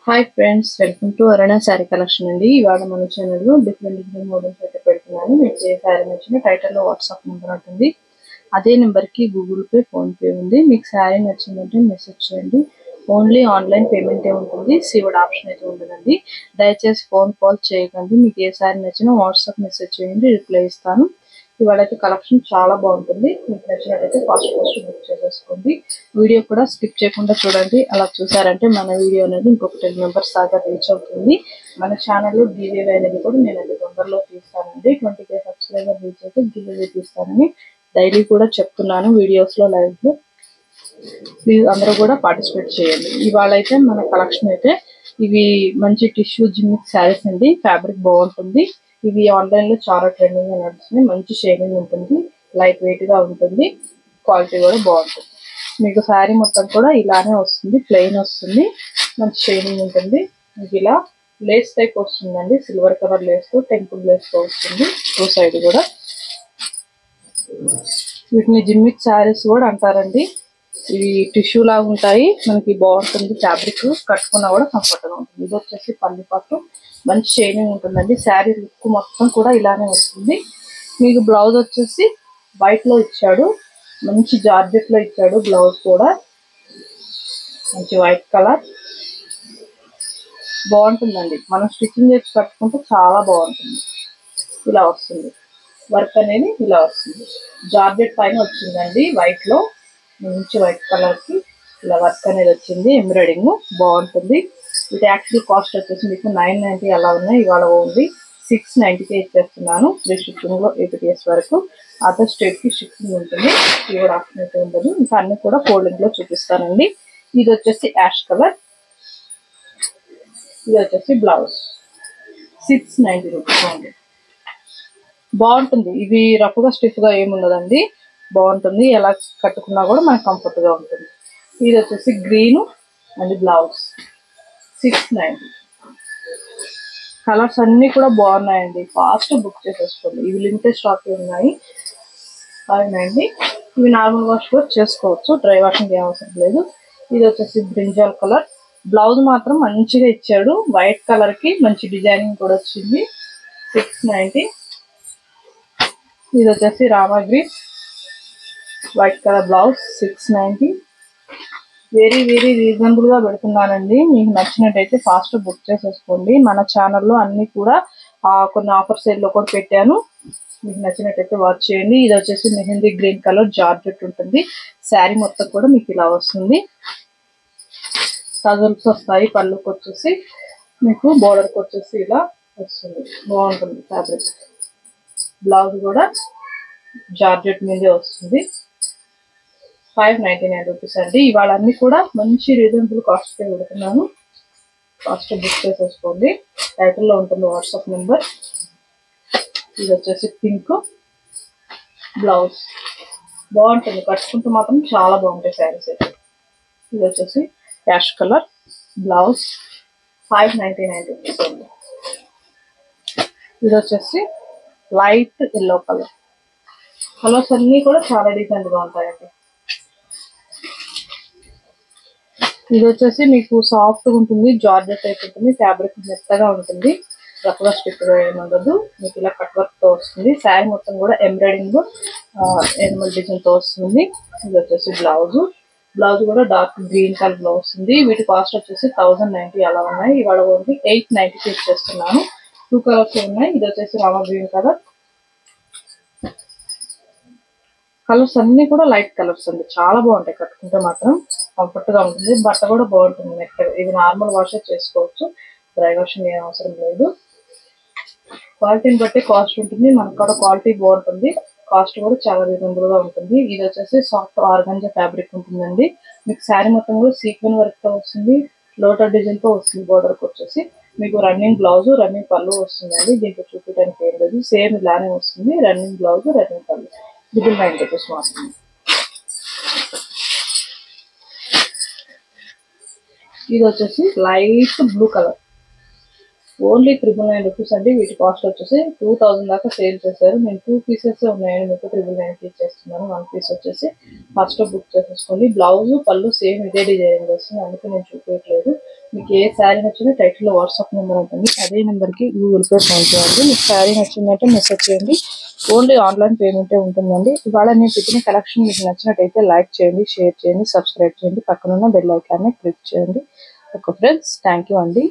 Hi friends, welcome to Aruna sari collection అండి. ఇవాళ మన ఛానల్లో డిఫరెంట్ మోడల్స్ అయితే పెడుతున్నాను. మీకు ఏ శారీ నచ్చిన టైటిల్లో వాట్సాప్ నెంబర్ ఉంటుంది. అదే నెంబర్కి గూగుల్ పే, ఫోన్పే ఉంది. మీకు శారీ నచ్చిందంటే మెసేజ్ చేయండి. ఓన్లీ ఆన్లైన్ పేమెంటే ఉంటుంది, సీవర్డ్ ఆప్షన్ అయితే ఉండదండి. దయచేసి ఫోన్ కాల్ చేయకండి. మీకు ఏ శారీ నచ్చినా వాట్సాప్ మెసేజ్ చేయండి, రిప్లై ఇస్తాను. ఇవాళ అయితే కలెక్షన్ చాలా బాగుంటుంది. మీకు నచ్చినట్లయితే ఫాస్ట్ బుక్ చేసేసుకోండి. వీడియో కూడా స్కిప్ చేయకుండా చూడండి. అలా చూసారంటే మన వీడియో అనేది ఇంకొక 10 మెంబర్స్ దాకా రీచ్ అవుతుంది. మన ఛానల్లో గివేవే అనేది కూడా నేను అది తొందరలో తీస్తానండి. 20K సబ్స్క్రైబర్ రీచ్ అయితే గివేవే తీస్తానని డైలీ కూడా చెప్తున్నాను వీడియోస్లో, లైవ్లో. ప్లీజ్ అందరూ కూడా పార్టిసిపేట్ చేయండి. ఇవాళ అయితే మన కలెక్షన్ అయితే ఇవి మంచి టిష్యూ జిమ్మిక్ శారీస్ అండి. ఫ్యాబ్రిక్ బాగుంటుంది. ఇవి ఆన్లైన్ లో చాలా ట్రెండింగ్ గా నడుస్తుంది. మంచి షేడింగ్ ఉంటుంది, లైట్ వెయిట్ గా ఉంటుంది, క్వాలిటీ కూడా బాగుంటుంది. మీకు శారీ మొత్తం కూడా ఇలానే వస్తుంది, ప్లెయిన్ వస్తుంది, మంచి షేడింగ్ ఉంటుంది. మీకు ఇలా లేస్ టైప్ వస్తుందండి, సిల్వర్ కలర్ లేస్ తో, టెంపుల్ లేస్ తో వస్తుంది టూ సైడ్ కూడా. వీటిని జిమ్మిక్ శారీస్ కూడా అంటారండి. ఇవి టిష్యూ లాగా ఉంటాయి, మనకి బాగుంటుంది. ఫ్యాబ్రిక్ కట్టుకున్నా కూడా కంఫర్ట్ గా ఉంటుంది. ఇది వచ్చేసి పల్లి పట్టు, మంచి షైనింగ్ ఉంటుందండి. శారీ లుక్ మొత్తం కూడా ఇలానే వస్తుంది. మీకు బ్లౌజ్ వచ్చేసి వైట్ లో ఇచ్చాడు, మంచి జార్జెట్ లో ఇచ్చాడు. బ్లౌజ్ కూడా మంచి వైట్ కలర్ బాగుంటుందండి. మనం స్టిచ్చింగ్ చేసి కట్టుకుంటే చాలా బాగుంటుంది. ఇలా వస్తుంది వర్క్ అనేది, ఇలా వస్తుంది. జార్జెట్ పైన వచ్చిందండి వైట్ లో, మంచి వైట్ కలర్ కి ఇలా వర్క్ అనేది వచ్చింది. ఎంబ్రాయిడింగ్ బాగుంటుంది. ఇది యాక్చువల్ కాస్ట్ వచ్చేసి మీకు 990 అలా ఉన్నాయి. ఇవాళ ఓన్లీ 690కే ఇచ్చేస్తున్నాను. ఫ్రీ షిప్పింగ్ లో 8 days వరకు. అదర్ స్టేట్ కి షిప్పింగ్ ఉంటుంది, ఇవాళ ఆప్షన్ అయితే ఉండదు. ఇంకా అన్ని కూడా ఫోల్డింగ్ లో చూపిస్తానండి. ఇది వచ్చేసి యాష్ కలర్, ఇది వచ్చేసి బ్లౌజ్. 690 రూపీస్ అండి. బాగుంటుంది. ఇవి రఫ్ గా స్టిఫ్ గా ఏముండదండి, బాగుంటుంది. ఎలా కట్టుకున్నా కూడా మనకు కంఫర్ట్ గా ఉంటుంది. ఇది వచ్చేసి గ్రీన్ అండ్ బ్లౌజ్. 690. కలర్స్ అన్ని కూడా బాగున్నాయండి, ఫాస్ట్ బుక్ చేసేసుకోండి. ఇవి లిమిటెడ్ స్టాక్ ఉన్నాయి. 590. ఇవి నార్మల్ వాష్ కూడా చేసుకోవచ్చు, డ్రై వాషింగ్ ఏం అవసరం లేదు. ఇది వచ్చేసి బ్రింజాల్ కలర్. బ్లౌజ్ మాత్రం మంచిగా ఇచ్చాడు, వైట్ కలర్ కి మంచి డిజైనింగ్ కూడా వచ్చింది. 690. ఇది వచ్చేసి Rama green, white colour blouse. 690. Very very reasonable గా పెడుతున్నానండి. మీకు నచ్చినట్టయితే ఫాస్ట్ బుక్ చేసేసుకోండి. మన ఛానల్లో అన్ని కూడా కొన్ని ఆఫర్ సేల్ లో కూడా పెట్టాను. మీకు నచ్చినట్టయితే వాచ్ చేయండి. ఇది వచ్చేసి మెహందీ గ్రీన్ కలర్ జార్జెట్ ఉంటుంది. శారీ మొత్తం కూడా మీకు ఇలా వస్తుంది. టజల్స్ వస్తాయి. పళ్ళుకి వచ్చేసి మీకు బోర్డర్కి వచ్చేసి ఇలా వస్తుంది, బాగుంటుంది ఫ్యాబ్రిక్. బ్లౌజ్ కూడా జార్జెట్ మీదే వస్తుంది. 599 రూపీస్ అండి. ఇవాళ అన్ని కూడా మంచి రీజనబుల్ కాస్ట్ కే పెడుతున్నాను. కాస్ట్ బుక్ చేసేసుకోండి. టైటిల్లో ఉంటుంది వాట్సాప్ నెంబర్. ఇది వచ్చేసి పింక్ బ్లౌజ్, బాగుంటుంది. కట్టుకుంటూ మాత్రం చాలా బాగుంటాయి శారీస్ అయితే. ఇది వచ్చేసి యాష్ కలర్ బ్లౌజ్. 599 రూపీస్ అండి. ఇది వచ్చేసి లైట్ ఎల్లో కలర్. కలర్స్ అన్ని కూడా చాలా డీసెంట్ గా ఉంటాయండి. ఇది వచ్చేసి మీకు సాఫ్ట్ గా ఉంటుంది, జార్జెట్ టైప్ ఉంటుంది. ఫ్యాబ్రిక్ మెత్తగా ఉంటుంది, రఫ్గా స్టిఫ్ గా ఏముండదు. మీకు ఇలా కట్ వర్క్ తో వస్తుంది. శారీ మొత్తం కూడా ఎంబ్రాయిడింగ్ ఎనిమల్ డిజైన్ తో వస్తుంది. ఇది వచ్చేసి బ్లౌజ్. బ్లౌజ్ కూడా డార్క్ గ్రీన్ కలర్ లో వస్తుంది. వీటి కాస్ట్ వచ్చేసి 1090 అలా ఉన్నాయి. ఇవాళ ఓన్లీ 890కి ఇచ్చేస్తున్నాను. 2 కలర్స్ ఉన్నాయి. ఇది వచ్చేసి రామా గ్రీన్ కలర్. కలర్స్ అన్ని కూడా లైట్ కలర్స్ అండి, చాలా బాగుంటాయి. కట్టుకుంటే మాత్రం కంఫర్ట్ గా ఉంటుంది. బట్ట కూడా బాగుంటుంది మెత్తగా. ఇది నార్మల్ వాష్ చేసుకోవచ్చు, డ్రై వాషింగ్ ఏం అవసరం లేదు. క్వాలిటీని బట్టి కాస్ట్ ఉంటుంది. మనకు కూడా క్వాలిటీ బాగుంటుంది, కాస్ట్ కూడా చాలా రీజనబుల్ గా ఉంటుంది. ఇది వచ్చేసి సాఫ్ట్ ఆర్గంజా ఫ్యాబ్రిక్ ఉంటుందండి. మీకు శారీ మొత్తం కూడా సీక్వెన్ వర్క్ తో వస్తుంది, లోటర్ డిజైన్ తో వస్తుంది. బోర్డర్ కి వచ్చేసి మీకు రన్నింగ్ బ్లౌజ్, రన్నింగ్ పళ్ళు వస్తుందండి. దీంట్లో చూపించడానికి ఏం లేదు, సేమ్ ఇలానే వస్తుంది. రన్నింగ్ బ్లౌజ్, రన్నింగ్ పళ్ళు. 990 రూపీస్ మాత్రమే. ఇది వచ్చేసి light blue colour. Only 999 rupees అండి. వీటి కాస్ట్ వచ్చేసి 2000 దాకా సేల్ చేశారు. నేను 2 పీసెస్ ఉన్నాయండి, మీకు 999 ఇచ్చేస్తున్నాను. 1 పీస్ వచ్చేసి ఫస్ట్ బుక్ చేసేసుకోండి. బ్లౌజ్ పళ్ళు సేమ్ ఇదే డిజైన్ వస్తుంది, అందుకే నేను చూపించట్లేదు. మీకు ఏ శారీ నచ్చినా టైటిల్లో వాట్సాప్ నెంబర్ ఉంటుంది, అదే నెంబర్కి గూగుల్ పే ఫోన్ చేయండి. మీకు శారీ నచ్చిందంటే మెసేజ్ చేయండి. ఓన్లీ ఆన్లైన్ పేమెంటే ఉంటుందండి. ఇవాళ నేను పెట్టిన కలెక్షన్ మీకు నచ్చినట్టయితే లైక్ చేయండి, షేర్ చేయండి, సబ్స్క్రైబ్ చేయండి, పక్కనున్న బెల్ ఐకాన్ని క్లిక్ చేయండి. ఓకే ఫ్రెండ్స్, థ్యాంక్ యూ అండి.